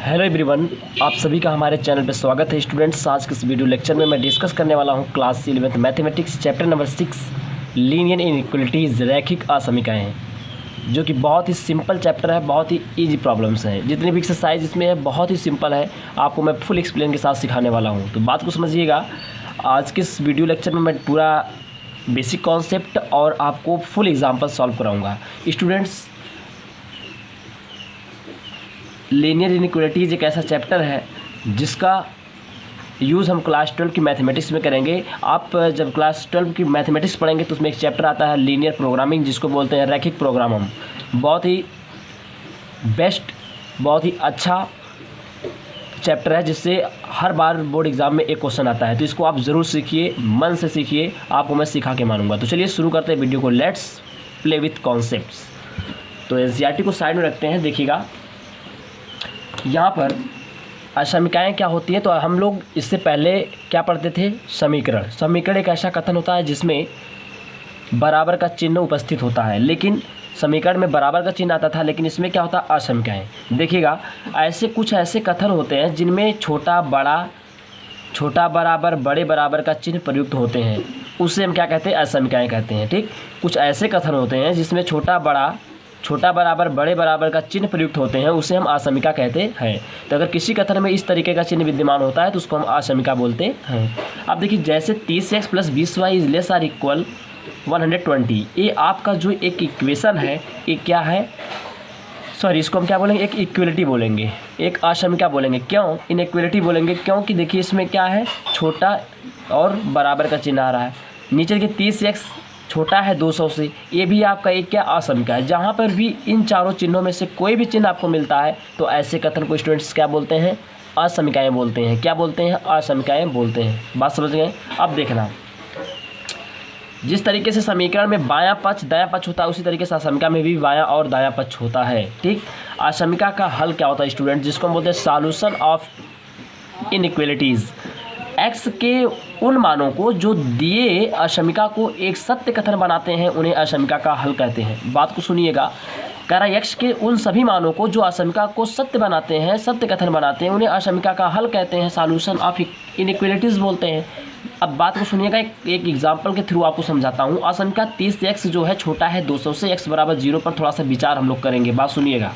Hello everyone, आप सभी का हमारे चैनल पर स्वागत है। स्टूडेंट्स, आज के इस वीडियो लेक्चर में मैं डिस्कस करने वाला हूं class 11th mathematics chapter number 6 linear inequalities रैखिक असमीकरण, जो कि बहुत ही सिंपल चैप्टर है। बहुत ही इजी प्रॉब्लम्स हैं। जितनी भी एक्सरसाइज इसमें है बहुत ही सिंपल है। आपको मैं फुल एक्सप्लेन के साथ सिखाने वाला हूँ, तो बात को समझिएगा। आज के इस वीडियो लेक्चर में मैं पूरा बेसिक कॉन्सेप्ट और आपको फुल एग्जाम्पल सॉल्व कराऊँगा। स्टूडेंट्स, लीनियर इनइक्वलिटीज़ एक ऐसा चैप्टर है जिसका यूज़ हम क्लास 12 की मैथमेटिक्स में करेंगे। आप जब क्लास 12 की मैथमेटिक्स पढ़ेंगे तो उसमें एक चैप्टर आता है लीनियर प्रोग्रामिंग, जिसको बोलते हैं रैखिक प्रोग्राम। बहुत ही बेस्ट, बहुत ही अच्छा चैप्टर है, जिससे हर बार बोर्ड एग्जाम में एक क्वेश्चन आता है। तो इसको आप ज़रूर सीखिए, मन से सीखिए, आपको मैं सिखा के मानूंगा। तो चलिए शुरू करते हैं वीडियो को। Let's play with concepts. तो एनसीईआरटी को साइड में रखते हैं। देखिएगा यहाँ पर असमीकरण क्या होती है। तो हम लोग इससे पहले क्या पढ़ते थे? समीकरण। समीकरण एक ऐसा कथन होता है जिसमें बराबर का चिन्ह उपस्थित होता है, लेकिन समीकरण में बराबर का चिन्ह आता था, लेकिन इसमें क्या होता है? असमीकरण। देखिएगा, कुछ ऐसे कथन होते हैं जिनमें छोटा बराबर बड़े बराबर का चिन्ह प्रयुक्त होते हैं, उससे हम क्या कहते हैं? असमीकरण कहते हैं। ठीक, कुछ ऐसे कथन होते हैं जिसमें छोटा बराबर बड़े बराबर का चिन्ह प्रयुक्त होते हैं, उसे हम असमीका कहते हैं। तो अगर किसी कथन में इस तरीके का चिन्ह विद्यमान होता है तो उसको हम असमीका बोलते हैं। अब देखिए, जैसे 30x + 20y is less or equal 120, ये आपका जो एक इक्वेशन है, ये क्या है? सॉरी, इसको हम क्या बोलेंगे? एक इक्वलिटी बोलेंगे, एक असमीका बोलेंगे। क्यों इनइक्वलिटी बोलेंगे? क्योंकि देखिए इसमें क्या है? छोटा और बराबर का चिन्ह आ रहा है। नीचे के 30x छोटा है 200 से, ये भी आपका एक क्या? असमीका है। जहाँ पर भी इन चारों चिन्हों में से कोई भी चिन्ह आपको मिलता है तो ऐसे कथन को स्टूडेंट्स क्या बोलते हैं? असमीकाएँ बोलते हैं। क्या बोलते हैं? असमीकाएँ बोलते हैं। बात समझ गए? अब देखना, जिस तरीके से समीकरण में बायां पक्ष दायां पक्ष होता है, उसी तरीके से असमीका में भी बायां और दायां पक्ष होता है। ठीक, असमीका का हल क्या होता है स्टूडेंट? जिसको हम बोलते हैं सॉल्यूशन ऑफ इनइक्वलिटीज़। x के उन मानों को जो दिए असमीका को एक सत्य कथन बनाते हैं, उन्हें असमीका का हल कहते हैं। बात को सुनिएगा, कह रहा है x के उन सभी मानों को जो असमीका को सत्य बनाते हैं, सत्य कथन बनाते हैं, उन्हें असमीका का हल कहते हैं, सॉल्यूशन ऑफ इनइक्वलिटीज़ बोलते हैं। अब बात को सुनिएगा, एक एग्जांपल के थ्रू आपको समझाता हूँ। असमीका 30x जो है छोटा है 200 से, x = 0 पर थोड़ा सा विचार हम लोग करेंगे। बात सुनिएगा,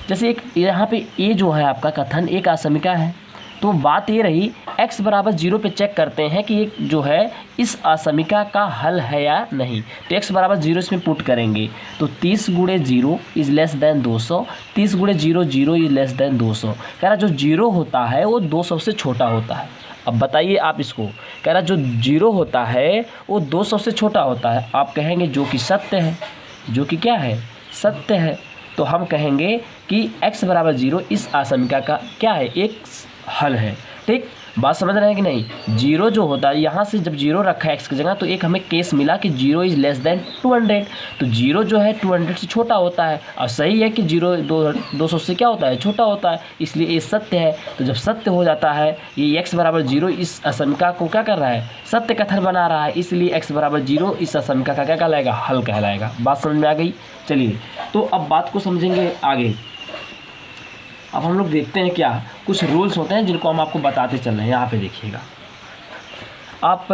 जैसे एक यहाँ पे ये जो है आपका कथन एक असमीका है, तो बात ये रही x = 0 पे चेक करते हैं कि ये जो है इस असमीका का हल है या नहीं। तो x = 0 इसमें पुट करेंगे तो 30 × 0 is less than 200, 30 × 0 0 is less than 200। कह रहा जो 0 होता है वो 200 से छोटा होता है। अब बताइए आप इसको, कह रहा जो 0 होता है वो 200 से छोटा होता है। आप कहेंगे जो कि सत्य है, जो कि क्या है? सत्य है। तो हम कहेंगे कि x = 0 इस असमीका का क्या है? एक हल है। ठीक, बात समझ रहे हैं कि नहीं? 0 जो होता है, यहाँ से जब 0 रखा है x की जगह, तो एक हमें केस मिला कि 0 इज़ लेस देन 200। तो 0 जो है 200 से छोटा होता है, और सही है कि 0 200 से क्या होता है? छोटा होता है, इसलिए ये सत्य है। तो जब सत्य हो जाता है, ये x = 0 इस असमीका को क्या कर रहा है? सत्य कथन बना रहा है, इसलिए x = 0 इस असमीका का क्या कहलाएगा? हल कहलाएगा। बात समझ में आ गई? चलिए, तो अब बात को समझेंगे आगे। अब हम लोग देखते हैं क्या कुछ रूल्स होते हैं जिनको हम आपको बताते चल रहे हैं। यहाँ पे देखिएगा, आप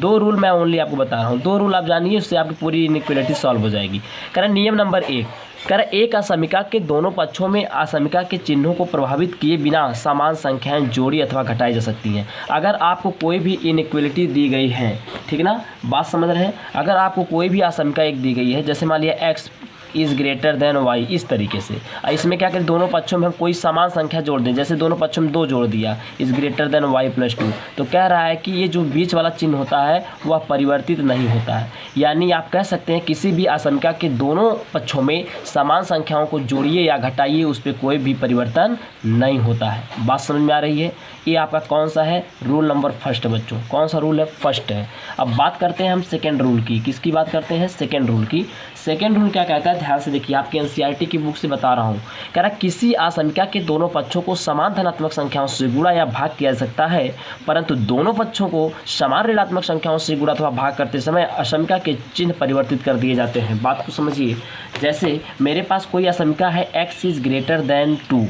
2 रूल मैं ओनली आपको बता रहा हूँ। 2 रूल आप जानिए, उससे आपकी पूरी इनइक्वलिटी सॉल्व हो जाएगी। कह रहा नियम नंबर 1, कह रहा एक असमीका के दोनों पक्षों में असमीका के चिन्हों को प्रभावित किए बिना समान संख्याएं जोड़ी अथवा घटाई जा सकती हैं। अगर आपको कोई भी इनइक्वलिटी दी गई है, ठीक ना, बात समझ रहे हैं? अगर आपको कोई भी असमीका एक दी गई है, जैसे मान लिया x is greater than y, इस तरीके से, इसमें क्या करें? दोनों पक्षों में हम कोई समान संख्या जोड़ दें। जैसे दोनों पक्षों में 2 जोड़ दिया, इज़ ग्रेटर देन y + 2, तो कह रहा है कि ये जो बीच वाला चिन्ह होता है वह परिवर्तित नहीं होता है। यानी आप कह सकते हैं किसी भी असमीका के दोनों पक्षों में समान संख्याओं को जोड़िए या घटाइए, उस पर कोई भी परिवर्तन नहीं होता है। बात समझ में आ रही है? ये आपका कौन सा है? रूल नंबर 1 बच्चों। कौन सा रूल है? 1 है। अब बात करते हैं हम सेकेंड रूल की। किसकी बात करते हैं? सेकेंड रूल की। सेकेंड रूल क्या कहता है? ध्यान से देखिए, आपके एनसीईआरटी की बुक से बता रहा हूँ। कह रहा किसी असमीका के दोनों पक्षों को समान धनात्मक संख्याओं से गुणा या भाग किया जा सकता है, परंतु दोनों पक्षों को समान ऋणात्मक संख्याओं से गुणा अथवा भाग करते समय असमीका के चिन्ह परिवर्तित कर दिए जाते हैं। बात को समझिए, जैसे मेरे पास कोई असमीका है x इज़ ग्रेटर देन 2,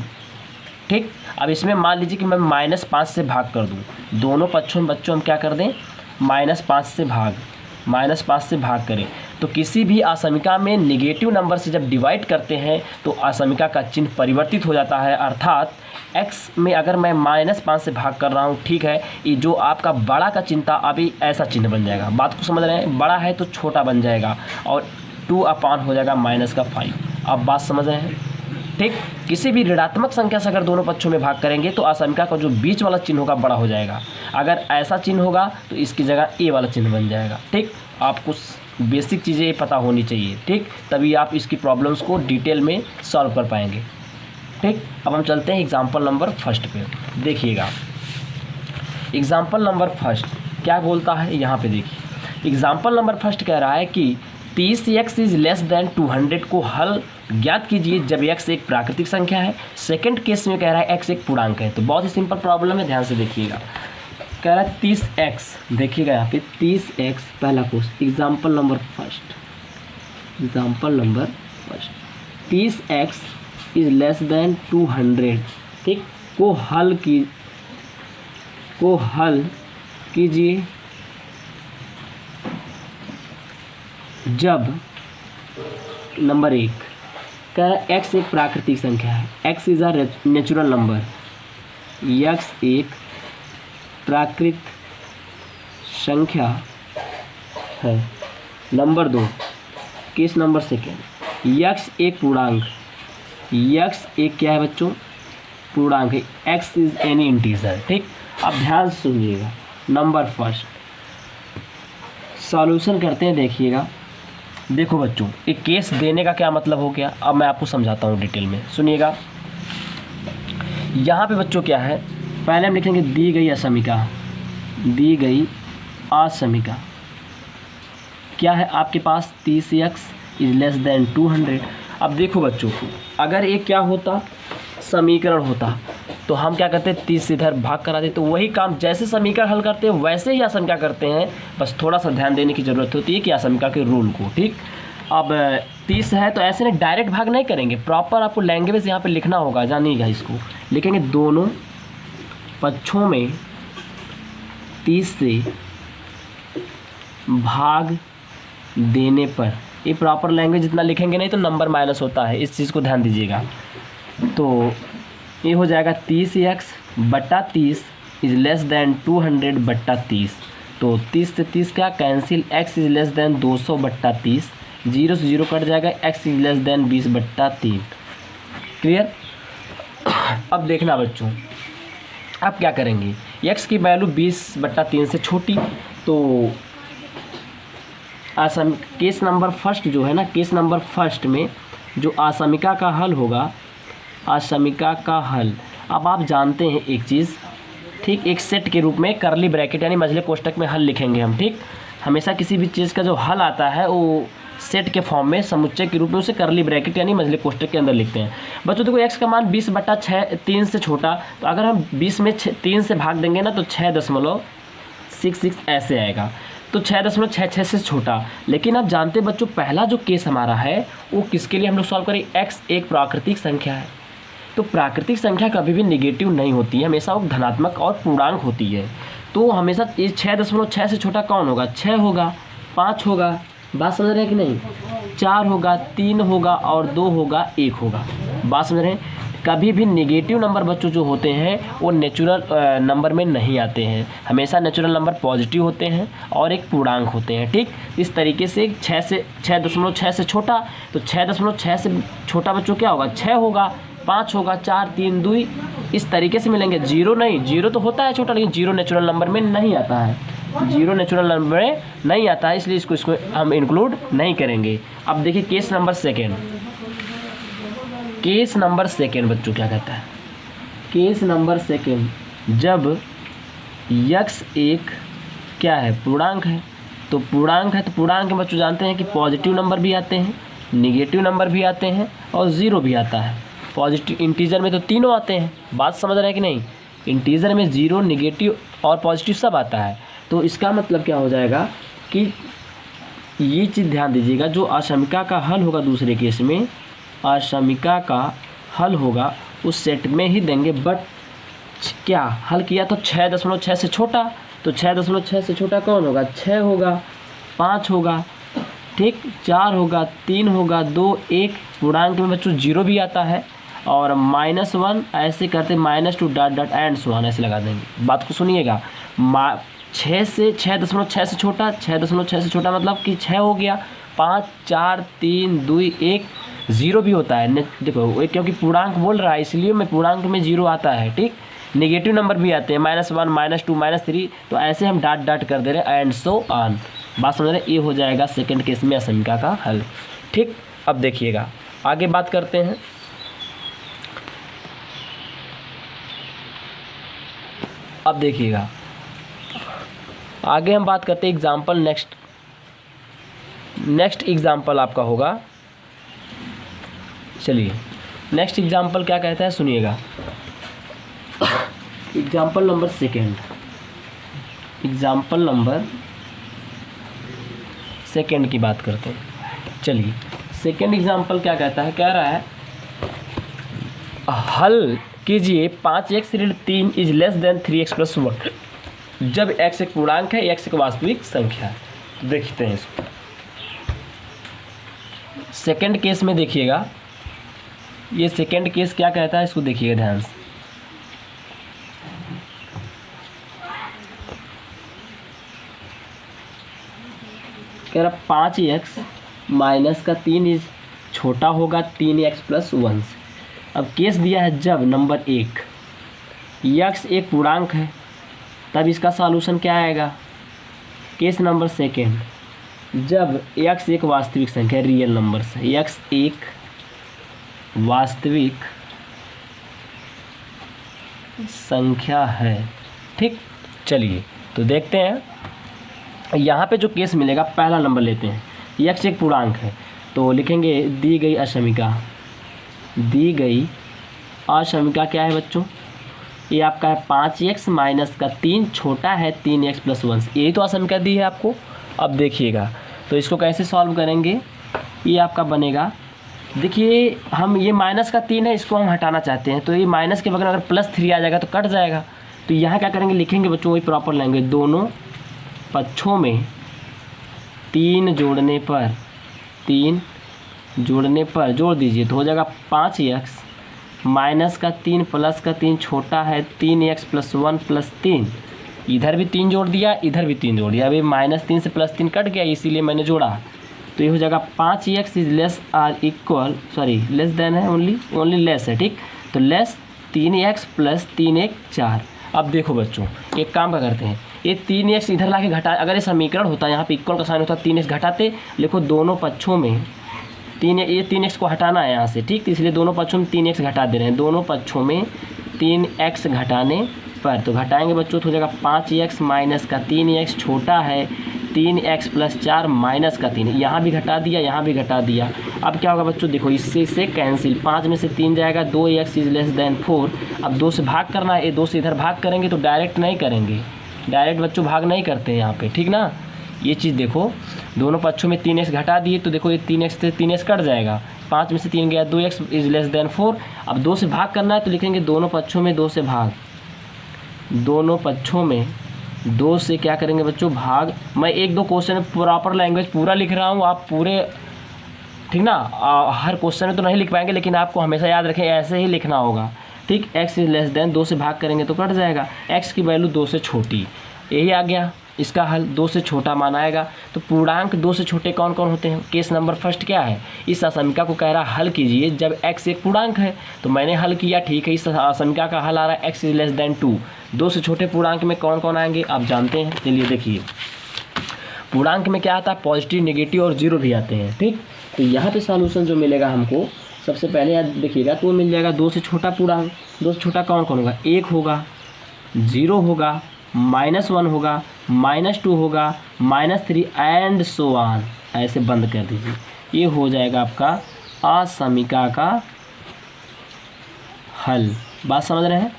ठीक। अब इसमें मान लीजिए कि मैं -5 से भाग कर दूं, दोनों पक्षों में बच्चों हम क्या कर दें, -5 से भाग करें, तो किसी भी असमीका में नेगेटिव नंबर से जब डिवाइड करते हैं तो असमीका का चिन्ह परिवर्तित हो जाता है। अर्थात x में अगर मैं -5 से भाग कर रहा हूँ, ठीक है, ये जो आपका बड़ा का चिन्ह था अभी ऐसा चिन्ह बन जाएगा। बात को समझ रहे हैं, बड़ा है तो छोटा बन जाएगा और 2 हो जाएगा -5। अब बात समझ रहे हैं, ठीक। किसी भी ऋणात्मक संख्या से अगर दोनों पक्षों में भाग करेंगे तो असमीका का जो बीच वाला चिन्ह होगा बड़ा हो जाएगा। अगर ऐसा चिन्ह होगा तो इसकी जगह ए वाला चिन्ह बन जाएगा, ठीक। आपको बेसिक चीज़ें पता होनी चाहिए, ठीक, तभी आप इसकी प्रॉब्लम्स को डिटेल में सॉल्व कर पाएंगे, ठीक। अब हम चलते हैं एग्जाम्पल नंबर फर्स्ट पे। देखिएगा एग्जाम्पल नंबर फर्स्ट क्या बोलता है, यहाँ पे देखिए। एग्जाम्पल नंबर फर्स्ट कह रहा है कि 30x इज़ लेस देन 200 को हल ज्ञात कीजिए जब x एक प्राकृतिक संख्या है। सेकंड केस में कह रहा है x एक पूर्णांक है। तो बहुत ही सिंपल प्रॉब्लम है, ध्यान से देखिएगा। कह रहा है 30x, देखिएगा यहाँ पे 30x पहला question, example number first 30x is less than 200, ठीक, को हल कीजिए जब नंबर 1 कह रहा है x एक प्राकृतिक संख्या है, x is a natural number, x एक प्राकृतिक संख्या है। Number 2 case number second, x एक पूर्णांक, x एक क्या है बच्चों, पूर्णांक है, x इज एनी इंटीजर, ठीक। अब ध्यान से सुनिएगा, नंबर फर्स्ट सॉल्यूशन करते हैं। देखिएगा, देखो बच्चों, एक केस देने का क्या मतलब हो गया, अब मैं आपको समझाता हूँ डिटेल में, सुनिएगा। यहाँ पे बच्चों क्या है, पहले हम लिखेंगे दी गई असमीका क्या है आपके पास, 30x इज लेस देन 200। अब देखो बच्चों, अगर एक क्या होता, समीकरण होता, तो हम क्या करते हैं, 30 से इधर भाग करा देते। तो वही काम जैसे समीकरण हल करते हैं वैसे ही असमीका करते हैं, बस थोड़ा सा ध्यान देने की ज़रूरत होती है कि असमीका के रूल को, ठीक। अब 30 है तो ऐसे नहीं डायरेक्ट भाग नहीं करेंगे, प्रॉपर आपको लैंग्वेज यहाँ पे लिखना होगा, जानिएगा इसको। लिखेंगे दोनों पक्षों में 30 से भाग देने पर, ये प्रॉपर लैंग्वेज जितना लिखेंगे नहीं तो नंबर माइनस होता है, इस चीज़ को ध्यान दीजिएगा। तो ये हो जाएगा 30x बटा 30 इज लेस देन 200 बट्टा 30। तो 30 से 30 क्या cancel, x is less than 200 बट्टा 30, 0 से 0 कट जाएगा, x इज लेस देन 20 बट्टा 3। क्लियर। अब देखना बच्चों, अब क्या करेंगे, x की वैल्यू 20 बट्टा 3 से छोटी, तो केस नंबर फर्स्ट जो है ना, केस नंबर फर्स्ट में जो असमीका का हल होगा, असमीका का हल, अब आप जानते हैं एक चीज़, ठीक, एक सेट के रूप में करली ब्रैकेट यानी मझले कोष्टक में हल लिखेंगे हम, ठीक। हमेशा किसी भी चीज़ का जो हल आता है वो सेट के फॉर्म में समुच्चय के रूप में उसे करली ब्रैकेट यानी मझले कोष्टक के अंदर लिखते हैं। बच्चों देखो x का मान 20 बट्टा 3 से छोटा, तो अगर हम 20 में 3 से भाग देंगे ना तो 6.66 ऐसे आएगा, तो 6.66 से छोटा। लेकिन आप जानते हैं बच्चों, पहला जो केस हमारा है वो किसके लिए हम लोग सॉल्व करें, x एक प्राकृतिक संख्या है, तो प्राकृतिक संख्या कभी भी नेगेटिव नहीं होती है, हमेशा वो धनात्मक और पूर्णांक होती है। तो हमेशा ये 6.6 से छोटा कौन होगा, 6 होगा, 5 होगा, बात समझ रहे हैं कि नहीं, 4 होगा, 3 होगा और 2 होगा, 1 होगा। बात समझ रहे हैं। कभी भी नेगेटिव नंबर बच्चों जो होते हैं वो नेचुरल नंबर में नहीं आते हैं, हमेशा नेचुरल नंबर पॉजिटिव होते हैं और एक पूर्णांक होते हैं, ठीक। इस तरीके से 6.6 से छोटा, तो 6.6 से छोटा बच्चों क्या होगा, 6 होगा, 5 होगा, 4, 3, 2, इस तरीके से मिलेंगे। 0 नहीं, 0 तो होता है छोटा, लेकिन 0 नेचुरल नंबर में नहीं आता है, 0 नेचुरल नंबर में नहीं आता है, इसलिए इसको हम इंक्लूड नहीं करेंगे। अब देखिए case number second, case number second बच्चों क्या कहता है, केस नंबर सेकेंड, जब x एक क्या है, पूर्णांक है, तो पूर्णांक है, तो पूर्णांक में बच्चों जानते हैं कि पॉजिटिव नंबर भी आते हैं, निगेटिव नंबर भी आते हैं और 0 भी आता है। पॉजिटिव इंटीजर में तो तीनों आते हैं, बात समझ रहे हैं कि नहीं, इंटीजर में 0, निगेटिव और पॉजिटिव सब आता है। तो इसका मतलब क्या हो जाएगा कि ये चीज़ ध्यान दीजिएगा, जो असमीका का हल होगा दूसरे केस में, असमीका का हल होगा उस सेट में ही देंगे। बट क्या हल किया तो 6.6 से छोटा, तो 6.6 से छोटा कौन होगा? 6 होगा, 5 होगा, ठीक, 4 होगा, 3 होगा, 2, 1। पूर्णांक में बच्चों 0 भी आता है, और -1 ऐसे करते -2 dot dot and so on ऐसे लगा देंगे। बात को सुनिएगा, 6.6 से छोटा, 6.6 से छोटा मतलब कि 6 हो गया, 5, 4, 3, 2, 1, 0 भी होता है। देखो क्योंकि पूर्णांक बोल रहा है इसलिए मैं पूर्णांक में 0 आता है, ठीक। नेगेटिव नंबर भी आते हैं, -1, -2, -3, तो ऐसे हम डॉट डॉट कर दे रहे हैं एंड सो ऑन। बात समझ रहे हैं? ये हो जाएगा सेकंड केस में असमिका का हल, ठीक। अब देखिएगा आगे बात करते हैं। अब देखिएगा आगे हम बात करते हैं एग्जाम्पल। नेक्स्ट एग्जाम्पल आपका होगा, चलिए नेक्स्ट एग्जाम्पल क्या कहता है सुनिएगा। एग्जाम्पल नंबर सेकेंड की बात करते हैं। चलिए सेकेंड एग्जाम्पल क्या कहता है, कह रहा है हल कीजिए 5x ऋण 3 is less than 3x plus 1 जब x एक पूर्णांक है, x एक वास्तविक संख्या है। तो देखते हैं इसको। सेकेंड केस में देखिएगा, ये सेकेंड केस क्या कहता है इसको देखिएगा ध्यान से। कह रहा 5x माइनस का 3 इज छोटा होगा 3x प्लस 1 से। अब केस दिया है जब नंबर 1 x एक पूर्णांक है, तब इसका सॉल्यूशन क्या आएगा। केस नंबर सेकेंड, जब x एक वास्तविक संख्या रियल नंबर से, x एक वास्तविक संख्या है, ठीक। चलिए तो देखते हैं यहाँ पे जो केस मिलेगा, पहला नंबर लेते हैं। x एक पूर्णांक है तो लिखेंगे दी गई असमीका क्या है बच्चों, ये आपका है 5x माइनस का 3 छोटा है 3x प्लस 1 से। यही तो असमीका दी है आपको। अब देखिएगा तो इसको कैसे सॉल्व करेंगे, ये आपका बनेगा, देखिए हम ये माइनस का 3 है, इसको हम हटाना चाहते हैं, तो ये माइनस के बगैर अगर +3 आ जाएगा तो कट जाएगा। तो यहाँ क्या करेंगे, लिखेंगे बच्चों वही प्रॉपर लैंग्वेज, दोनों पक्षों में 3 जोड़ने पर जोड़ दीजिए तो हो जाएगा 5x माइनस का 3 प्लस का 3 छोटा है 3x प्लस 1 प्लस 3। इधर भी 3 जोड़ दिया, इधर भी 3 जोड़ दिया। अभी -3 से +3 कट गया, इसीलिए मैंने जोड़ा। तो ये हो जाएगा 5x is less or equal, sorry less than है, ओनली लेस है, ठीक। तो लेस 3x प्लस 3 1 4। अब देखो बच्चों एक काम का करते हैं, ये 3x इधर ला के घटा, अगर ये समीकरण होता यहाँ पे इक्वल का साइन होता 3x घटाते, लिखो दोनों पक्षों में 3x को हटाना है यहाँ से, ठीक। तो इसलिए दोनों पक्षों में 3x घटा दे रहे हैं, दोनों पक्षों में 3x घटाने पर, तो घटाएंगे बच्चों तो हो जाएगा 5x माइनस का 3x छोटा है 3x प्लस 4 माइनस का 3। यहाँ भी घटा दिया, यहाँ भी घटा दिया। अब क्या होगा बच्चों, देखो इससे कैंसिल, 5 में से 3 जाएगा, 2x इज लेस देन 4। अब 2 से भाग करना है, ये 2 से इधर भाग करेंगे तो डायरेक्ट नहीं करेंगे, डायरेक्ट बच्चों भाग नहीं करते हैं यहाँ पे, ठीक ना। ये चीज़ देखो, दोनों पक्षों में 3x घटा दिए तो देखो ये 3x से 3x कट जाएगा, 5 में से 3 गया, 2x इज लेस देन 4। अब 2 से भाग करना है तो लिखेंगे दोनों पक्षों में 2 से भाग, दोनों पक्षों में 2 से क्या करेंगे बच्चों भाग। मैं 1-2 क्वेश्चन में प्रॉपर लैंग्वेज पूरा लिख रहा हूँ, आप पूरे, ठीक ना, हर क्वेश्चन में तो नहीं लिख पाएंगे, लेकिन आपको हमेशा याद रखें ऐसे ही लिखना होगा, ठीक। x इज लेस देन 2 से भाग करेंगे तो कट जाएगा, x की वैल्यू 2 से छोटी, यही आ गया इसका हल, 2 से छोटा माना आएगा। तो पूर्णांक 2 से छोटे कौन कौन होते हैं। केस नंबर फर्स्ट क्या है, इस असमीका को कह रहा हल कीजिए जब x एक पूर्णांक है, तो मैंने हल किया, ठीक है। इस असमीका का हल आ रहा है x इज लेस देन 2। 2 से छोटे पूर्णांक में कौन कौन आएंगे आप जानते हैं, चलिए देखिए। पूर्णांक में क्या आता है, पॉजिटिव, नेगेटिव और 0 भी आते हैं, ठीक। तो यहाँ पे सॉल्यूशन जो मिलेगा हमको, सबसे पहले याद देखिएगा तो मिल जाएगा 2 से छोटा पूर्णांक। 2 से छोटा कौन कौन होगा, 1 होगा, 0 होगा, -1 होगा, -2 होगा, -3 एंड सो ऑन, ऐसे बंद कर दीजिए। ये हो जाएगा आपका असमीका का हल। बात समझ रहे हैं,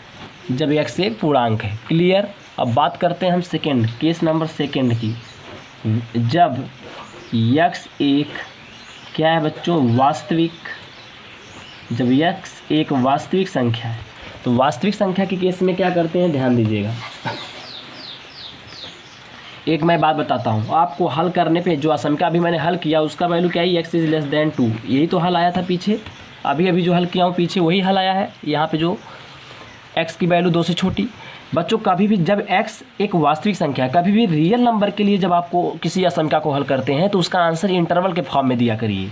जब x एक पूर्णांक है, क्लियर। अब बात करते हैं हम सेकेंड, केस नंबर सेकेंड की, जब x एक क्या है बच्चों, वास्तविक जब x एक वास्तविक संख्या है, तो वास्तविक संख्या के केस में क्या करते हैं, ध्यान दीजिएगा। एक मैं बात बताता हूँ आपको, हल करने पे जो असमिका अभी मैंने हल किया उसका वैल्यू क्या है, x इज़ लेस देन 2, यही तो हल आया था पीछे, अभी जो हल किया हूँ पीछे वही हल आया है। यहाँ पे जो x की वैल्यू 2 से छोटी। बच्चों कभी भी जब x एक वास्तविक संख्या है, कभी भी रियल नंबर के लिए जब आपको किसी असमिका को हल करते हैं तो उसका आंसर इंटरवल के फॉर्म में दिया करिए।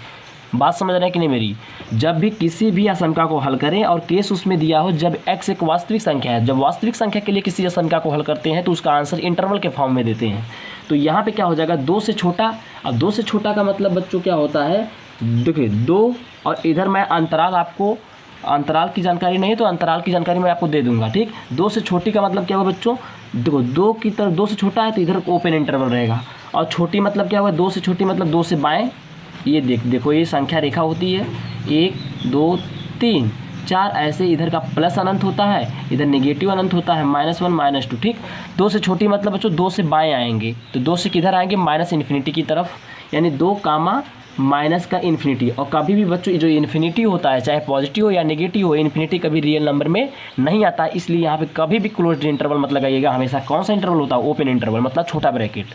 बात समझ रहे हैं कि नहीं मेरी। जब भी किसी भी असमिका को हल करें और केस उसमें दिया हो जब x एक वास्तविक संख्या है, जब वास्तविक संख्या के लिए किसी असमिका को हल करते हैं तो उसका आंसर इंटरवल के फॉर्म में देते हैं। तो यहाँ पे क्या हो जाएगा, 2 से छोटा। अब 2 से छोटा का मतलब बच्चों क्या होता है, देखिए 2 और इधर मैं अंतराल, आपको अंतराल की जानकारी नहीं है तो अंतराल की जानकारी मैं आपको दे दूंगा, ठीक। 2 से छोटी का मतलब क्या हुआ बच्चों, देखो 2 की तरफ 2 से छोटा है तो इधर ओपन इंटरवल रहेगा, और छोटी मतलब क्या हुआ, 2 से छोटी मतलब 2 से बाएं। ये देखो ये संख्या रेखा होती है, 1 2 3 4, ऐसे इधर का प्लस अनंत होता है, इधर नेगेटिव अनंत होता है, -1 -2, ठीक। 2 से छोटी मतलब बच्चों 2 से बाएं आएंगे, तो 2 से किधर आएंगे, माइनस इन्फिनिटी की तरफ, यानी 2 कामा माइनस का इन्फिनिटी। और कभी भी बच्चों जो इन्फिनिटी होता है चाहे पॉजिटिव हो या नेगेटिव हो, इन्फिनिटी कभी रियल नंबर में नहीं आता है, इसलिए यहाँ पे कभी भी क्लोज्ड इंटरवल मत लगाइएगा। हमेशा कौन सा इंटरवल होता है, ओपन इंटरवल मतलब छोटा ब्रैकेट,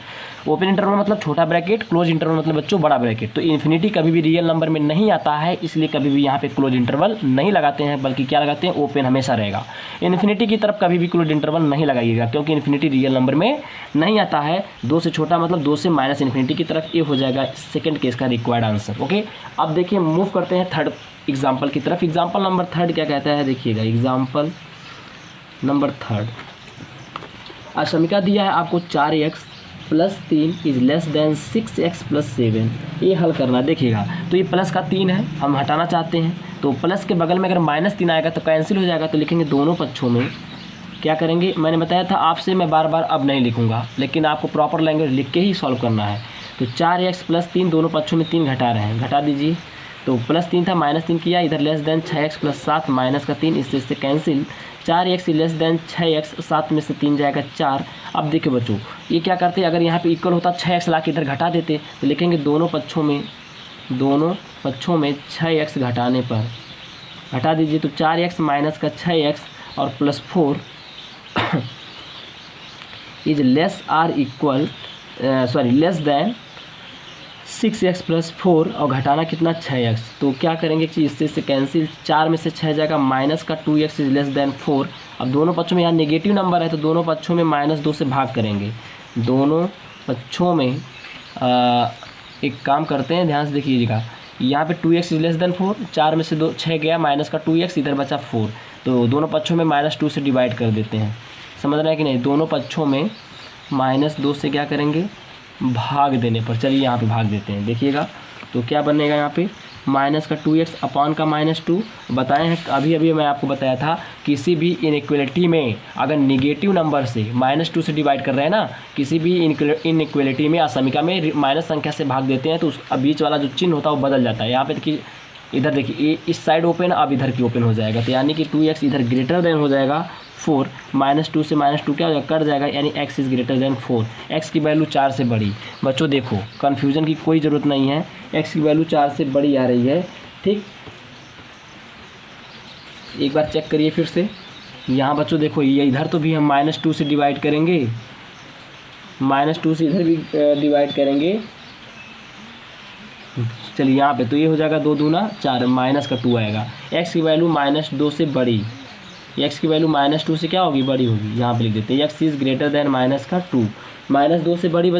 ओपन इंटरवल मतलब छोटा ब्रैकेट, क्लोज इंटरवल मतलब बच्चों बड़ा ब्रैकेट। तो इन्फिनिटी कभी भी रियल नंबर में नहीं आता है, इसलिए कभी भी यहाँ पे क्लोज इंटरवल नहीं लगाते हैं, बल्कि क्या लगाते हैं, ओपन हमेशा रहेगा। इन्फिनिटी की तरफ कभी भी क्लोज इंटरवल नहीं लगाइएगा, क्योंकि इन्फिनिटी रियल नंबर में नहीं आता है। 2 से छोटा मतलब 2 से माइनस इन्फिनिटी की तरफ, ये हो जाएगा सेकंड केस का रिक्वायर्ड आंसर। ओके, अब देखिए मूव करते हैं थर्ड एग्जाम्पल की तरफ। एग्जाम्पल नंबर 3 क्या कहता है, देखिएगा एग्जाम्पल नंबर 3। असमिका दिया है आपको 4x + 3 is less than 6x + 7, ये हल करना। देखिएगा तो ये प्लस का 3 है, हम हटाना चाहते हैं, तो प्लस के बगल में अगर -3 आएगा तो कैंसिल हो जाएगा, तो लिखेंगे दोनों पक्षों में क्या करेंगे। मैंने बताया था आपसे, मैं बार बार अब नहीं लिखूंगा, लेकिन आपको प्रॉपर लैंग्वेज लिख के ही सॉल्व करना है। तो 4x + 3, दोनों पक्षों में 3 घटा रहे हैं, घटा दीजिए। तो +3 था, -3 किया, इधर लेस देन 6x + 7 माइनस का 3, इससे cancel. 4x less than 6x, 7 में से 3 जाएगा 4। अब देखिए बच्चों ये क्या करते हैं, अगर यहाँ पे इक्वल होता 6x ला के इधर घटा देते तो लिखेंगे दोनों पक्षों में 6x घटाने पर, घटा दीजिए। तो 4x माइनस का 6x और +4 इज लेस देन 6x + 4, और घटाना कितना 6x, तो क्या करेंगे कि इससे कैंसिल। 4 में से 6 जाएगा, माइनस का 2x इज लेस देन 4। अब दोनों पक्षों में यहाँ नेगेटिव नंबर है तो दोनों पक्षों में -2 से भाग करेंगे। दोनों पक्षों में एक काम करते हैं, ध्यान से देखिएगा, यहाँ पे 2x इज लेस देन 4, 4 में से 6 गया, माइनस का 2x, इधर बचा 4, तो दोनों पक्षों में -2 से डिवाइड कर देते हैं। समझ रहे हैं कि नहीं, दोनों पक्षों में -2 से क्या करेंगे, भाग देने पर। चलिए यहाँ पे भाग देते हैं, देखिएगा तो क्या बनेगा, यहाँ पे माइनस का 2x अपॉन का -2। बताए हैं अभी मैं आपको बताया था, किसी भी इनइक्वलिटी में अगर निगेटिव नंबर से -2 से डिवाइड कर रहे हैं ना, किसी भी इनइक्वलिटी में असमिका में माइनस संख्या से भाग देते हैं तो बीच वाला जो चिन्ह होता है वो बदल जाता है। यहाँ पे देखिए, इधर देखिए इस साइड ओपन, अब इधर की ओपन हो जाएगा, तो यानी कि 2x इधर ग्रेटर देन हो जाएगा 4, -2 से -2 क्या हो जाएगा, कट जाएगा, यानी x is greater than 4, x की वैल्यू 4 से बड़ी। बच्चों देखो कन्फ्यूजन की कोई ज़रूरत नहीं है, x की वैल्यू 4 से बड़ी आ रही है, ठीक। एक बार चेक करिए फिर से, यहाँ बच्चों देखो ये इधर तो भी हम -2 से डिवाइड करेंगे, -2 से इधर भी डिवाइड करेंगे। चलिए यहाँ पे तो ये हो जाएगा 2 दूना 4, माइनस का 2 आएगा। x की वैल्यू -2 से बड़ी, x की वैल्यू -2 से क्या होगी, बड़ी होगी। यहाँ पे लिख देते हैं x इज़ ग्रेटर देन -2, -2 से बड़ी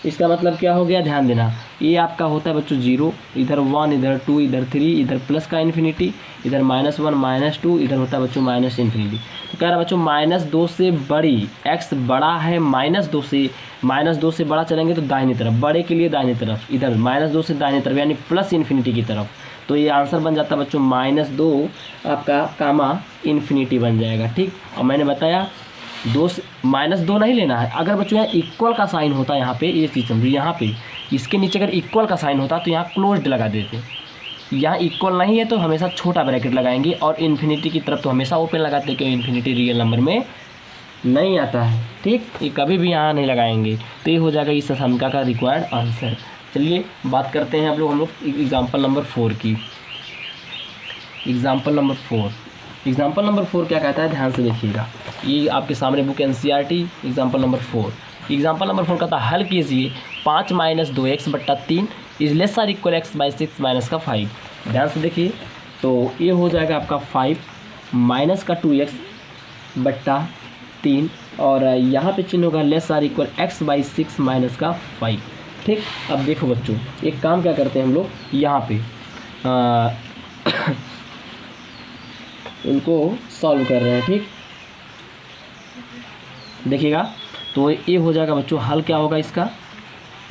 इसका मतलब क्या हो गया, ध्यान देना, ये आपका होता है बच्चों 0, इधर 1, इधर 2, इधर 3, इधर प्लस का इन्फिनिटी, इधर -1 -2, इधर होता है बच्चों माइनस इन्फिनिटी। तो कह रहा है बच्चों -2 से बड़ी, x बड़ा है -2 से बड़ा चलेंगे तो दाहिनी तरफ, बड़े के लिए दाहिनी तरफ, इधर -2 से दाहिनी तरफ यानी प्लस इन्फिनिटी की तरफ। तो ये आंसर बन जाता है बच्चों -2 आपका कामा इन्फिनिटी बन जाएगा, ठीक। और मैंने बताया -2 नहीं लेना है। अगर बच्चों यहाँ इक्वल का साइन होता है, यहाँ पे ये चीज़ समझिए, यहाँ पे इसके नीचे अगर इक्वल का साइन होता तो यहाँ क्लोज्ड लगा देते। यहाँ इक्वल नहीं है तो हमेशा छोटा ब्रैकेट लगाएंगे, और इन्फिनिटी की तरफ तो हमेशा ओपन लगाते हैं, क्योंकि इन्फिनिटी रियल नंबर में नहीं आता है, ठीक। ये कभी भी यहाँ नहीं लगाएंगे, तो ये हो जाएगा इस असमिका का रिक्वायर्ड आंसर। चलिए बात करते हैं हम लोग एग्जाम्पल नंबर 4 की। Example number 4। एग्जाम्पल नंबर 4 क्या कहता है, ध्यान से देखिएगा। ये आपके सामने book NCERT example number 4। Example number 4 कहता है हल कीजिए 5 - 2x बट्टा 3 is less or equal x/6 minus का 5। ध्यान से देखिए, तो ये हो जाएगा आपका 5 माइनस का 2x बट्टा 3 और यहाँ पे चिन्ह होगा less or equal x/6 minus का 5। ठीक, अब देखो बच्चों, एक काम क्या करते हैं हम लोग यहाँ पे उनको सॉल्व कर रहे हैं। ठीक, देखिएगा, तो ये हो जाएगा बच्चों, हल क्या होगा इसका,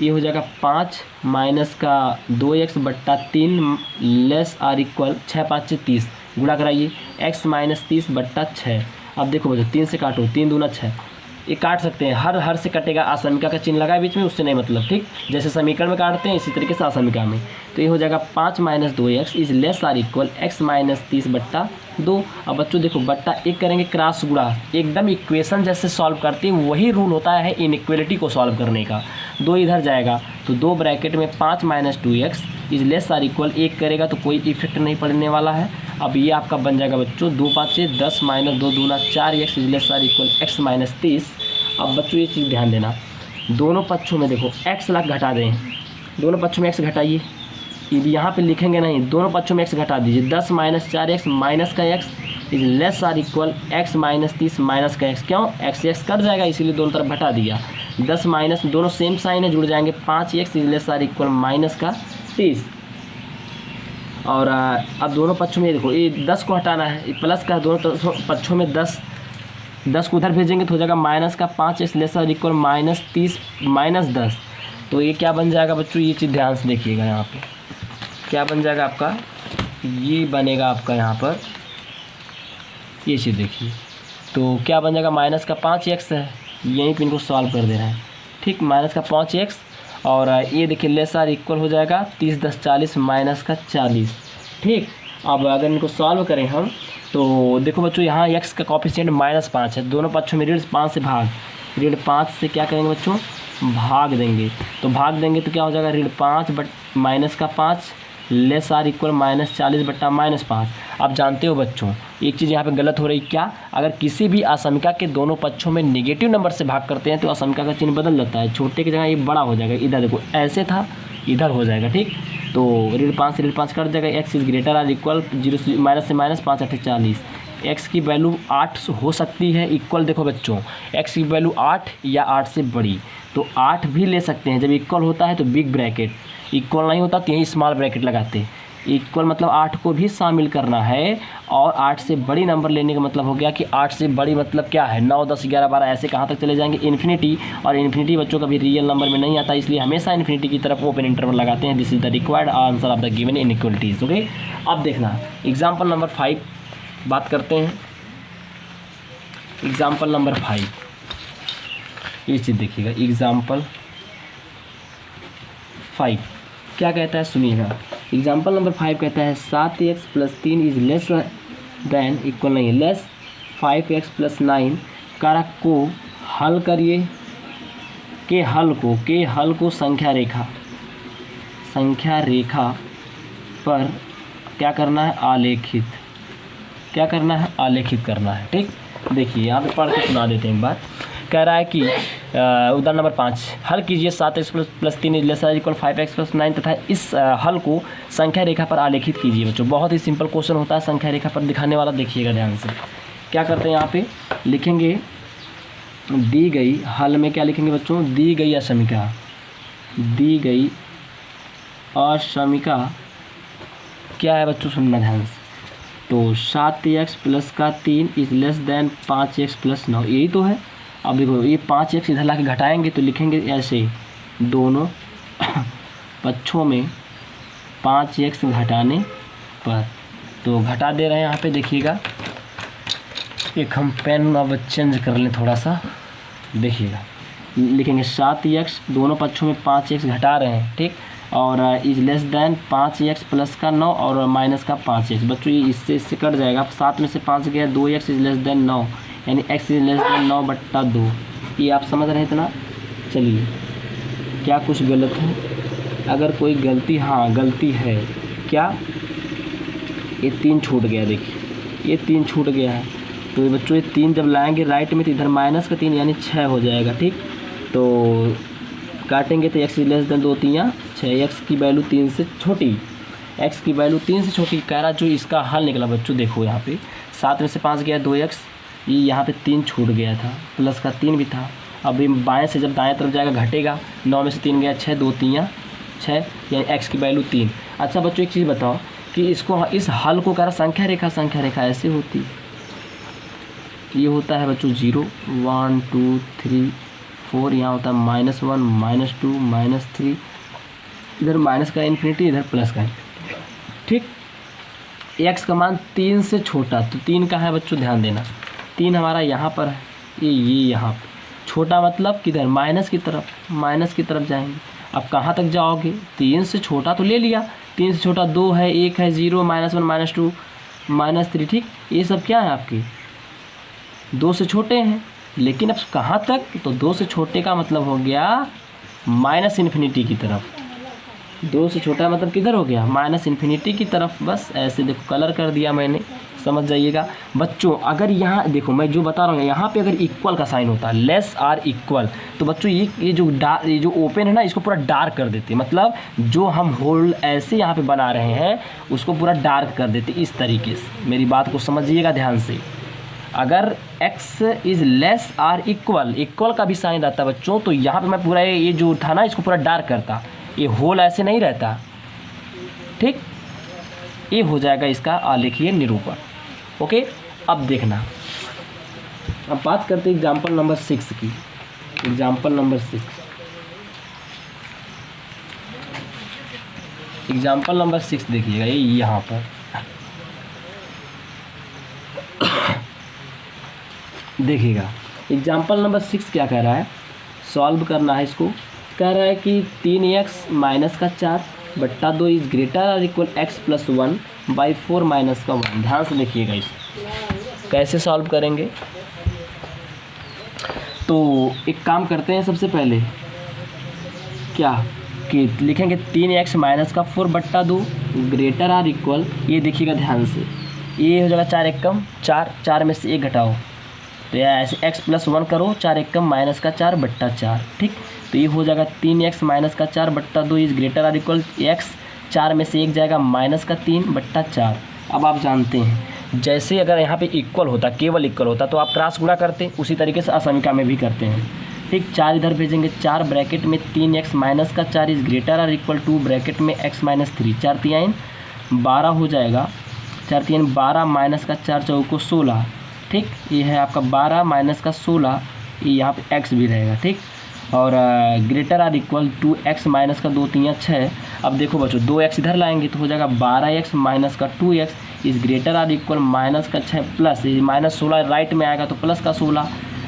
ये हो जाएगा 5 माइनस का 2x बट्टा 3 लेस आर इक्वल 6 5 से 30 गुणा कराइए x-30 बट्टा 6। अब देखो बच्चों, 3 से काटो, 3 दूना 6, ये काट सकते हैं, हर से कटेगा, असमिका का चिन्ह लगाए बीच में, उससे नहीं मतलब। ठीक, जैसे समीकरण में काटते हैं इसी तरीके से असमिका में। तो ये हो जाएगा 5 - 2x is less or equal x-30 बट्टा 2। अब बच्चों देखो, बट्टा 1 करेंगे क्रॉस गुणा, एकदम इक्वेशन जैसे सॉल्व करते हैं वही रूल होता है इनइक्वलिटी को सॉल्व करने का। 2 इधर जाएगा तो 2 ब्रैकेट में 5 - 2x is less or equal 1 करेगा तो कोई इफेक्ट नहीं पड़ने वाला है। अब ये आपका बन जाएगा बच्चों 2 5 से 10 - 2 दूना 4x is less or equal x-30। अब बच्चों ये चीज़ ध्यान देना, दोनों पक्षों में देखो x लाख घटा दें, दोनों पक्षों में x घटाइए, यहाँ पे लिखेंगे नहीं, दोनों पक्षों में x घटा दीजिए। 10 - 4x माइनस का x is less or equal x-30 minus का x। क्यों, x कट जाएगा इसीलिए दोनों तरफ घटा दिया। 10 माइनस, दोनों सेम साइन है, जुड़ जाएंगे, 5x is less or equal minus का 30। और अब दोनों पक्षों में देखो, ये 10 को हटाना है, प्लस का दोनों पक्षों में 10 को उधर भेजेंगे तो हो जाएगा माइनस का 5x लेस आर इक्वल -30 - 10। तो ये क्या बन जाएगा बच्चों, ये चीज़ ध्यान से देखिएगा, यहाँ पे क्या बन जाएगा आपका, ये बनेगा आपका यहाँ पर, ये चीज़ देखिए, तो क्या बन जाएगा, माइनस का 5x है, यहीं पे इनको सॉल्व कर देना है। ठीक, माइनस का 5x और ये देखिए लेस आर इक्वल हो जाएगा 30 × 10 = 40 माइनस का 40। ठीक, अब अगर इनको सॉल्व करें हम तो देखो बच्चों, यहाँ x का कोएफिशिएंट -5 है, दोनों पक्षों में ऋण 5 से भाग, ऋण 5 से क्या करेंगे बच्चों, भाग देंगे। तो भाग देंगे तो क्या हो जाएगा, ऋण 5 माइनस का 5 लेस आर इक्वल -40 बट्टा -5। आप जानते हो बच्चों, एक चीज़ यहाँ पे गलत हो रही, क्या, अगर किसी भी असमिका के दोनों पक्षों में नेगेटिव नंबर से भाग करते हैं तो असमिका का चिन्ह बदल जाता है, छोटे की जगह ये बड़ा हो जाएगा। इधर देखो, ऐसे था, इधर हो जाएगा। ठीक, तो ऋण 5 से ऋण 5 कट जाएगा, x is greater or equal 0 से -5 × 40। x की वैल्यू 8 हो सकती है, इक्वल देखो बच्चों, x की वैल्यू 8 या 8 से बड़ी, तो 8 भी ले सकते हैं। जब इक्वल होता है तो बिग ब्रैकेट, इक्वल नहीं होता तो यही स्मॉल ब्रैकेट लगाते। इक्वल मतलब 8 को भी शामिल करना है, और 8 से बड़ी नंबर लेने का मतलब हो गया कि 8 से बड़ी मतलब क्या है, 9 10 11 12 ऐसे कहाँ तक चले जाएंगे, इन्फिनिटी। और इन्फिनिटी बच्चों कभी रियल नंबर में नहीं आता, इसलिए हमेशा इन्फिनिटी की तरफ ओपन इंटरवल लगाते हैं। This is the required answer of the given inequalities. Okay, अब देखना एग्जाम्पल नंबर 5 बात करते हैं। एग्जाम्पल नंबर 5, ये चीज़ देखिएगा, एग्जाम्पल 5 क्या कहता है सुनिएगा। एग्जाम्पल नंबर 5 कहता है 7x + 3 is less than equal नहीं, लेस 5x + 9 कारक को हल करिए, के हल को संख्या रेखा पर क्या करना है, आलेखित करना है। ठीक, देखिए यहाँ पे पढ़ के सुना देते हैं एक बार। कह रहा है कि उदाहरण नंबर 5, हल कीजिए 7x + 3 is less equal 5x + 9 तथा इस हल को संख्या रेखा पर आलेखित कीजिए। बच्चों बहुत ही सिंपल क्वेश्चन होता है, संख्या रेखा पर दिखाने वाला। देखिएगा ध्यान से, क्या करते हैं यहाँ पे लिखेंगे, दी गई हल में क्या लिखेंगे बच्चों, दी गई असमिका क्या है बच्चों, सुनना ध्यान से। तो 7x + 3 is less than 5x + 9, यही तो है। अब देखो, ये 5x इधर ला के घटाएंगे तो लिखेंगे ऐसे, दोनों पक्षों में 5x घटाने पर, तो घटा दे रहे हैं यहाँ पे। देखिएगा, एक हम पेन अब चेंज कर लें थोड़ा सा, देखिएगा लिखेंगे 7x, दोनों पक्षों में 5x घटा रहे हैं। ठीक, और is less than 5x plus का 9 और माइनस का 5x। बच्चों ये इससे कट जाएगा, 7 में से 5 गया, 2x इज लेस देन 9, यानी x इज लेस देन 9/2। ये आप समझ रहे हैं इतना। चलिए, क्या कुछ गलत है? अगर कोई गलती, हाँ गलती है, क्या ये 3 छूट गया, देखिए ये 3 छूट गया है। तो बच्चों ये 3 जब लाएंगे राइट में तो इधर माइनस का 3 यानी 6 हो जाएगा। ठीक, तो काटेंगे तो x लेस देन 2 3 6, x की वैल्यू 3 से छोटी, x की वैल्यू 3 से छोटी कह रहा। जो इसका हल निकला बच्चों देखो यहाँ पे 7 में से 5 गया 2x, ये यहाँ पे 3 छूट गया था, प्लस का 3 भी था। अब ये बाएँ से जब दाएँ तरफ जाएगा घटेगा, 9 में से 3 गया 6, 2 3 6 यानी x की वैल्यू 3। अच्छा बच्चों एक चीज़ बताओ कि इसको इस हल को कह रहा संख्या रेखा ऐसे होती, ये होता है बच्चों 0 1 2 3 4, यहाँ होता है -1 -2 -3, इधर माइनस का इन्फिनिटी इधर प्लस का। ठीक, x का मान 3 से छोटा, तो 3 का है बच्चों ध्यान देना, 3 हमारा यहाँ पर है, ये यहाँ पर छोटा मतलब किधर माइनस की तरफ जाएंगे। अब कहाँ तक जाओगे, 3 से छोटा तो ले लिया, 3 से छोटा 2 है 1 है 0 -1 -2 -3। ठीक, ये सब क्या है आपके 2 से छोटे हैं, लेकिन अब कहाँ तक, तो 2 से छोटे का मतलब हो गया माइनस इन्फिनिटी की तरफ। 2 से छोटा मतलब किधर हो गया माइनस इन्फिनिटी की तरफ। बस ऐसे देखो कलर कर दिया मैंने, समझ जाइएगा बच्चों। अगर यहाँ देखो मैं जो बता रहा हूँ, यहाँ पे अगर इक्वल का साइन होता लेस आर इक्वल, तो बच्चों ये जो ओपन है ना इसको पूरा डार्क कर देते, मतलब जो हम होल ऐसे यहाँ पे बना रहे हैं उसको पूरा डार्क कर देते इस तरीके से। मेरी बात को समझिएगा ध्यान से। अगर x is less or equal का भी साइन रहता बच्चों, तो यहाँ पे मैं पूरा ये जो था ना इसको पूरा डार्क करता, ये होल ऐसे नहीं रहता। ठीक, ये हो जाएगा इसका आलेखीय निरूपण। ओके, अब देखना, अब बात करते हैं एग्जाम्पल नंबर 6 की। एग्जाम्पल नंबर 6 देखिएगा, ये यहाँ पर देखिएगा। एग्जाम्पल नंबर 6 क्या कह रहा है, सॉल्व करना है इसको। कह रहा है कि 3x माइनस का 4 बट्टा 2 इज ग्रेटर और equal x plus 1 by 4 minus का 1। ध्यान से देखिएगा इसको कैसे सॉल्व करेंगे। तो एक काम करते हैं, सबसे पहले क्या कि लिखेंगे 3x माइनस का 4 बट्टा 2 ग्रेटर और इक्वल, ये देखिएगा ध्यान से, ये हो जाएगा 4 एकम 4, 4 में से 1 घटाओ तो ऐसे x प्लस 1 करो, 4 एकम माइनस का 4 बट्टा 4। ठीक, तो ये हो जाएगा 3x माइनस का 4 बट्टा 2 इज ग्रेटर और इक्वल x, 4 में से 1 जाएगा माइनस का 3 बट्टा 4। अब आप जानते हैं जैसे अगर यहाँ पे इक्वल होता, केवल इक्वल होता तो आप क्रॉस गुणा करते, उसी तरीके से असमिका में भी करते हैं। ठीक, 4 इधर भेजेंगे, 4 ब्रैकेट में 3x माइनस का 4 इज ग्रेटर और इक्वल 2 ब्रैकेट में x माइनस 3, 4 3 12 हो जाएगा, 4 3 12 माइनस का 4 चौको 16। ठीक, ये है आपका 12 माइनस का 16, ये यहाँ पे x भी रहेगा। ठीक, और greater or equal 2x minus का 2 3 6। अब देखो बच्चों 2x इधर लाएंगे तो हो जाएगा 12x माइनस का 2x इस ग्रेटर आर इक्वल माइनस का 6 प्लस माइनस 16 राइट में आएगा तो प्लस का 16,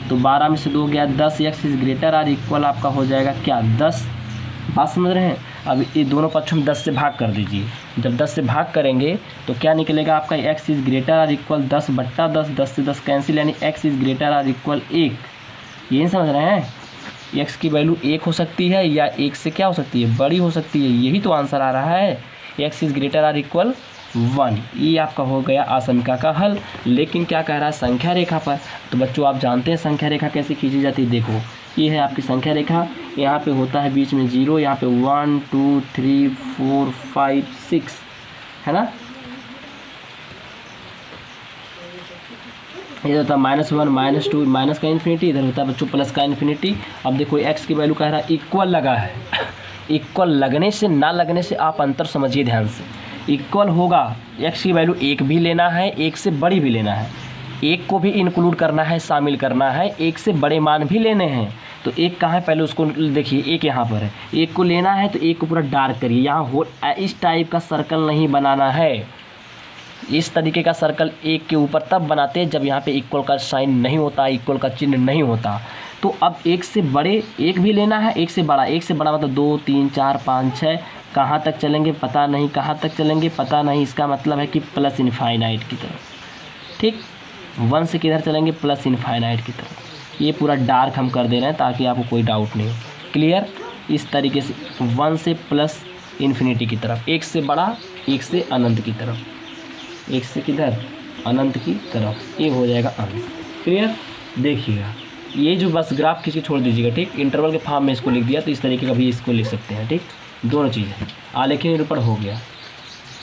तो 12 में से 2 गया 10x इस ग्रेटर आर इक्वल आपका हो जाएगा क्या 10। बात समझ रहे हैं। अब ये दोनों पक्षों में 10 से भाग कर दीजिए, जब 10 से भाग करेंगे तो क्या निकलेगा आपका x is greater or equal 10 बट्टा 10, 10 से 10 कैंसिल यानी x is greater or equal 1। ये समझ रहे हैं, x की वैल्यू 1 हो सकती है या 1 से क्या हो सकती है बड़ी हो सकती है, यही तो आंसर आ रहा है x is greater or equal 1। ये आपका हो गया असमिका का हल। लेकिन क्या कह रहा है संख्या रेखा पर, तो बच्चों आप जानते हैं संख्या रेखा कैसे खींची जाती है। देखो ये है आपकी संख्या रेखा, यहाँ पे होता है बीच में 0, यहाँ पे 1 2 3 4 5 6 है ना, इधर होता है -1 -2 माइनस का इन्फिनिटी, इधर होता है बच्चों प्लस का इन्फिनिटी। अब देखो x की वैल्यू कह रहा है इक्वल लगा है, इक्वल लगने से ना लगने से आप अंतर समझिए ध्यान से। इक्वल होगा x की वैल्यू 1 भी लेना है, 1 से बड़ी भी लेना है, 1 को भी इंक्लूड करना है, शामिल करना है, 1 से बड़े मान भी लेने हैं। तो 1 कहाँ है पहले उसको देखिए, 1 यहाँ पर है, 1 को लेना है तो 1 को पूरा डार्क करिए। यहाँ हो इस टाइप का सर्कल नहीं बनाना है, इस तरीके का सर्कल 1 के ऊपर तब बनाते हैं जब यहाँ पे इक्वल का साइन नहीं होता, इक्वल का चिन्ह नहीं होता। तो अब 1 से बड़े 1 भी लेना है, 1 से बड़ा, 1 से बड़ा मतलब 2 3 4 5 6, कहाँ तक चलेंगे पता नहीं, कहाँ तक चलेंगे पता नहीं, इसका मतलब है कि प्लस इनफाइनाइट की तरफ। ठीक, 1 से किधर चलेंगे प्लस इनफाइनाइट की तरफ। ये पूरा डार्क हम कर दे रहे हैं ताकि आपको कोई डाउट नहीं हो। क्लियर, इस तरीके से 1 से प्लस इन्फिनिटी की तरफ, 1 से बड़ा 1 से अनंत की तरफ। 1 से किधर, अनंत की तरफ, ये हो जाएगा आंसर। क्लियर। देखिएगा ये जो बस ग्राफ खींच के छोड़ दीजिएगा, ठीक। इंटरवल के फॉर्म में इसको लिख दिया, तो इस तरीके का भी इसको लिख सकते हैं, ठीक। दोनों चीज़ें आलेखी निरूपण हो गया,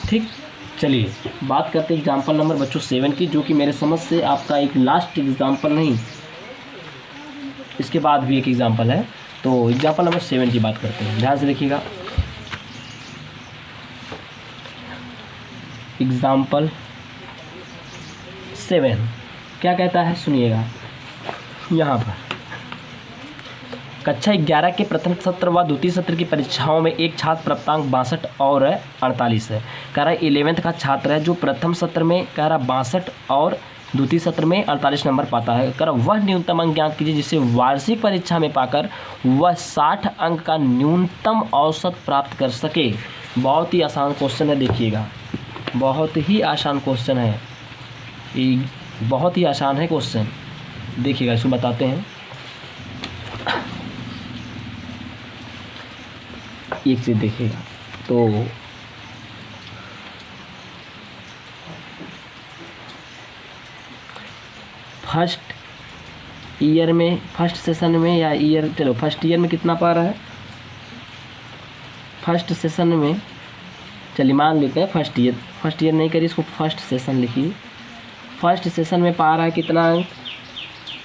ठीक। चलिए बात करते हैं एग्जाम्पल नंबर बच्चों 7 की, जो कि मेरे समझ से आपका एक लास्ट एग्जाम्पल नहीं, इसके बाद भी एक एग्जाम्पल है। तो एग्जाम्पल नंबर 7 की बात करते हैं, ध्यान से देखिएगा। एग्जाम्पल 7 क्या कहता है, सुनिएगा। यहाँ पर कक्षा 11 के प्रथम सत्र व द्वितीय सत्र की परीक्षाओं में एक छात्र प्राप्तांक 62 और 48 है। कह रहा है 11th का छात्र है जो प्रथम सत्र में कह रहा 62 और द्वितीय सत्र में 48 नंबर पाता है। कह रहा वह न्यूनतम अंक ज्ञात कीजिए जिससे वार्षिक परीक्षा में पाकर वह 60 अंक का न्यूनतम औसत प्राप्त कर सके। बहुत ही आसान क्वेश्चन है, देखिएगा बहुत ही आसान क्वेश्चन है, बहुत ही आसान है क्वेश्चन। देखिएगा इसको बताते हैं। एक चीज़ देखिएगा, तो फर्स्ट ईयर में, फर्स्ट सेशन में या ईयर, चलो फर्स्ट ईयर में कितना पा रहा है, फर्स्ट सेशन में, चलिए मान लेते हैं फर्स्ट ईयर नहीं करिए, इसको फर्स्ट सेशन लिखिए। फर्स्ट सेशन में पा रहा है कितना अंक,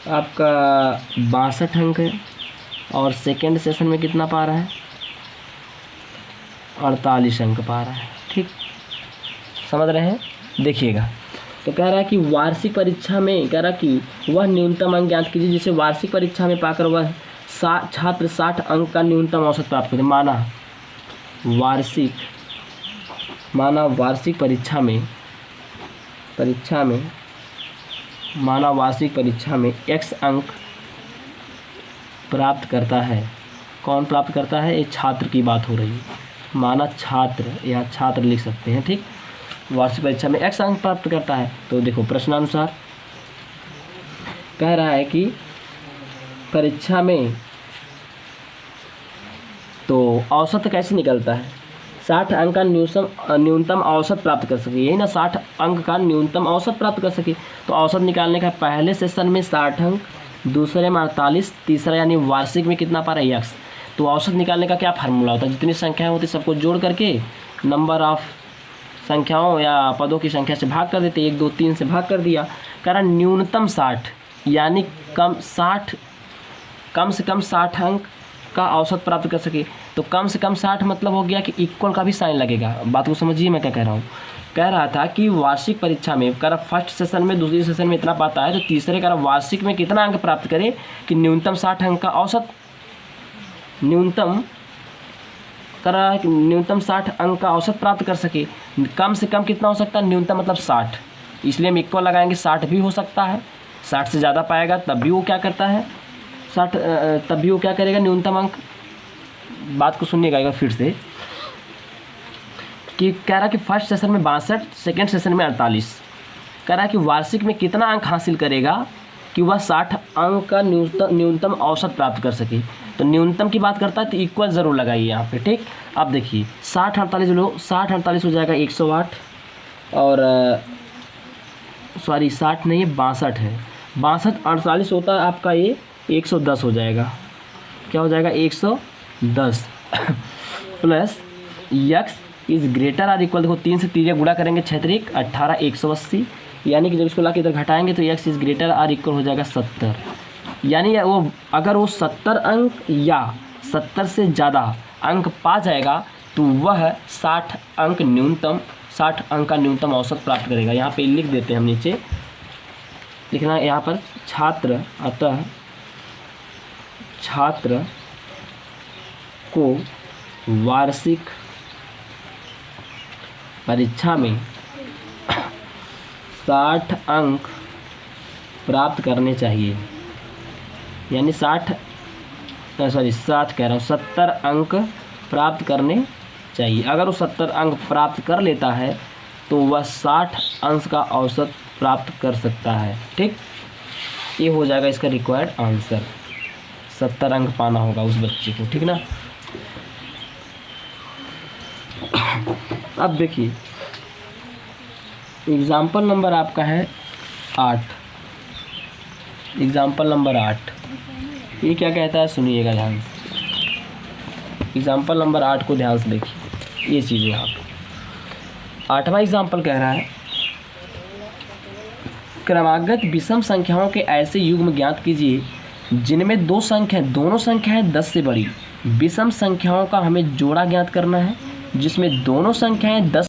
आपका 62 अंक है। और सेकेंड सेशन में कितना पा रहा है, 48 अंक पा रहा है, ठीक। समझ रहे हैं। देखिएगा तो कह रहा है कि वार्षिक परीक्षा में, कह रहा कि वह न्यूनतम अंक ज्ञात कीजिए जिसे वार्षिक परीक्षा में पाकर वह छात्र 60 अंक का न्यूनतम औसत प्राप्त करे। माना वार्षिक परीक्षा में x अंक प्राप्त करता है। कौन प्राप्त करता है, ये छात्र की बात हो रही है। माना छात्र, यहाँ छात्र लिख सकते हैं, ठीक। वार्षिक परीक्षा में x अंक प्राप्त करता है। तो देखो प्रश्नानुसार कह रहा है कि परीक्षा में तो औसत कैसे निकलता है, 60 अंक का न्यूनतम औसत प्राप्त कर सके, यही ना, 60 अंक का न्यूनतम औसत प्राप्त कर सके। तो औसत निकालने का पहले सेशन में 60 अंक, दूसरे में 48, तीसरा यानी वार्षिक में कितना पा रहा है x। तो औसत निकालने का क्या फार्मूला होता है, जितनी संख्याएं होती सबको जोड़ करके नंबर ऑफ संख्याओं या पदों की संख्या से भाग कर देते, 1 2 3 से भाग कर दिया। कारण न्यूनतम 60 यानी कम से कम 60 अंक का औसत प्राप्त कर सके। तो कम से कम 60 मतलब हो गया कि इक्वल का भी साइन लगेगा। बात को समझिए मैं क्या कह रहा हूँ। कह रहा था कि वार्षिक परीक्षा में कर फर्स्ट सेशन में, दूसरी सेशन में इतना पाता है, तो तीसरे कर वार्षिक में कितना अंक प्राप्त करे कि न्यूनतम 60 अंक का औसत, न्यूनतम 60 अंक का औसत प्राप्त कर सके। कम से कम कितना हो सकता है, न्यूनतम मतलब 60, इसलिए हम इक्वल लगाएंगे। 60 भी हो सकता है, 60 से ज़्यादा पाएगा तब भी वो क्या करता है, 60 तब भी वो क्या करेगा, न्यूनतम अंक। बात को सुनिएगा एक बार फिर से, कि कह रहा कि फर्स्ट सेशन में 62, सेकेंड सेशन में 48। कह रहा कि वार्षिक में कितना अंक हासिल करेगा कि वह 60 अंक का न्यूनतम औसत प्राप्त कर सके। तो न्यूनतम की बात करता है तो इक्वल ज़रूर लगाइए यहाँ पे, ठीक। अब देखिए 60 48 हो जाएगा 108, और सॉरी 60 नहीं है 62 है, 62 48 होता है आपका, ये 110 हो जाएगा। क्या हो जाएगा, 110 plus x is greater or equal, देखो 3 से 3 गुणा करेंगे 6 3 18 180, यानी कि जब इसको ला के इधर घटाएंगे तो x is greater or equal हो जाएगा 70। यानी वो अगर वो 70 अंक या 70 से ज़्यादा अंक पा जाएगा तो वह 60 अंक का न्यूनतम औसत प्राप्त करेगा। यहाँ पे लिख देते हैं हम, नीचे लिखना यहाँ पर छात्र, अतः छात्र को वार्षिक परीक्षा में 60 अंक प्राप्त करने चाहिए, यानी 70 अंक प्राप्त करने चाहिए। अगर वो 70 अंक प्राप्त कर लेता है तो वह 60 अंक का औसत प्राप्त कर सकता है, ठीक। ये हो जाएगा इसका रिक्वायर्ड आंसर, 70 अंक पाना होगा उस बच्चे को, ठीक ना। अब देखिए एग्ज़ाम्पल नंबर आपका है 8। एग्ज़ाम्पल नंबर 8 ये क्या कहता है, सुनिएगा ध्यान से। एग्ज़ाम्पल नंबर 8 को ध्यान से देखिए, ये चीज़ें यहाँ पर 8वां एग्ज़ाम्पल कह रहा है, क्रमागत विषम संख्याओं के ऐसे युग्म ज्ञात कीजिए जिनमें दोनों संख्याएं 10 से बड़ी। विषम संख्याओं का हमें जोड़ा ज्ञात करना है जिसमें दोनों संख्याएं 10